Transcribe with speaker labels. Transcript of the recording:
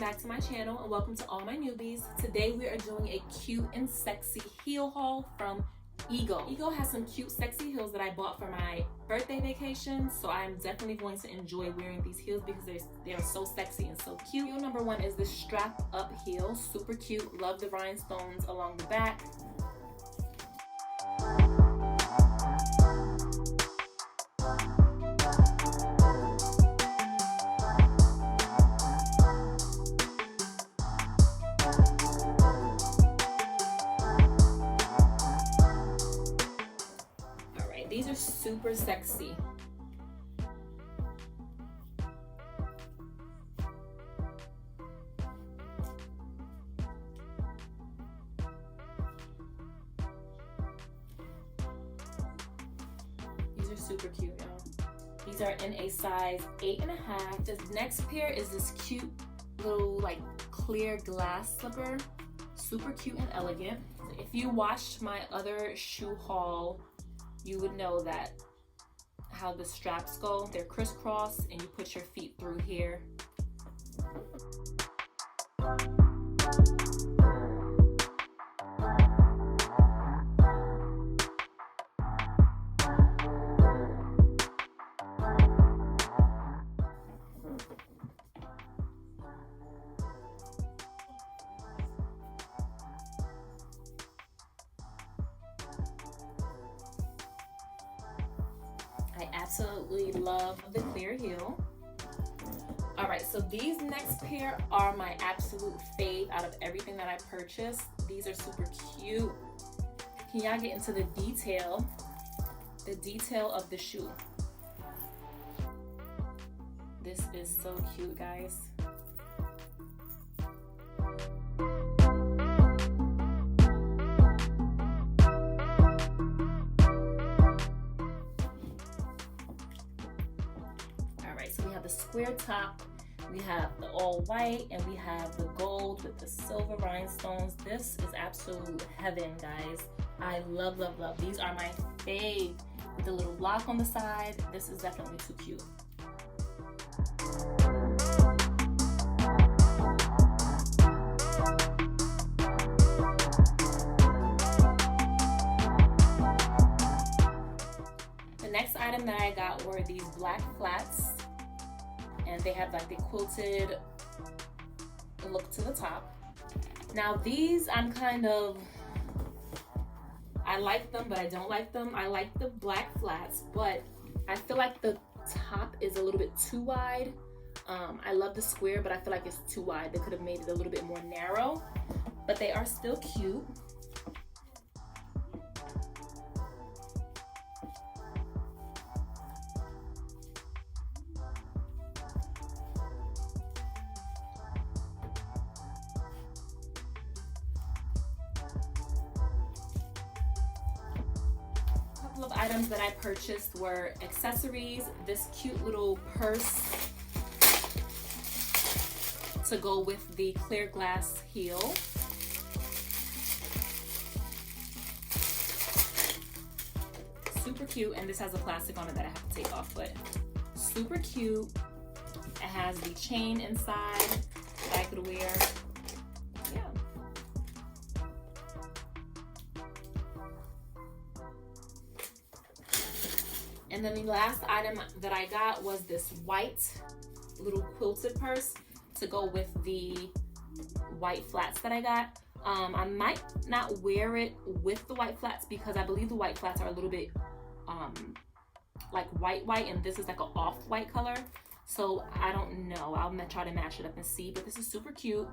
Speaker 1: back to my channel and welcome to all my newbies. Today we are doing a cute and sexy heel haul from Ego. Ego has some cute sexy heels that I bought for my birthday vacation, so I'm definitely going to enjoy wearing these heels because they are so sexy and so cute. Heel number one is this strap up heel, super cute. Love the rhinestones along the back. These are super sexy. These are super cute, y'all. These are in a size 8.5. The next pair is this cute little like clear glass slipper. Super cute and elegant. If you watched my other shoe haul, you would know that how the straps go. They're crisscross and you put your feet through here. I absolutely love the clear heel. All right, so these next pair are my absolute fave out of everything that I purchased. These are super cute. Can y'all get into the detail of the shoe? This is so cute, guys. So we have the square top, we have the all white, and we have the gold with the silver rhinestones. This is absolute heaven, guys. I love, love, love. These are my fave. With the little block on the side, this is definitely too cute. The next item that I got were these black flats. And they have like the quilted look to the top. Now these I like them, but I don't like them. I like the black flats, but I feel like the top is a little bit too wide. I love the square, but I feel like it's too wide. They could have made it a little bit more narrow, but they are still cute. Of items that I purchased were accessories, this cute little purse to go with the clear glass heel, super cute, and this has a plastic on it that I have to take off, but super cute. It has the chain inside that I could wear. Yeah. And then the last item that I got was this white little quilted purse to go with the white flats that I got. I might not wear it with the white flats because I believe the white flats are a little bit like white and this is like an off-white color. So I don't know. I'll try to match it up and see, but this is super cute.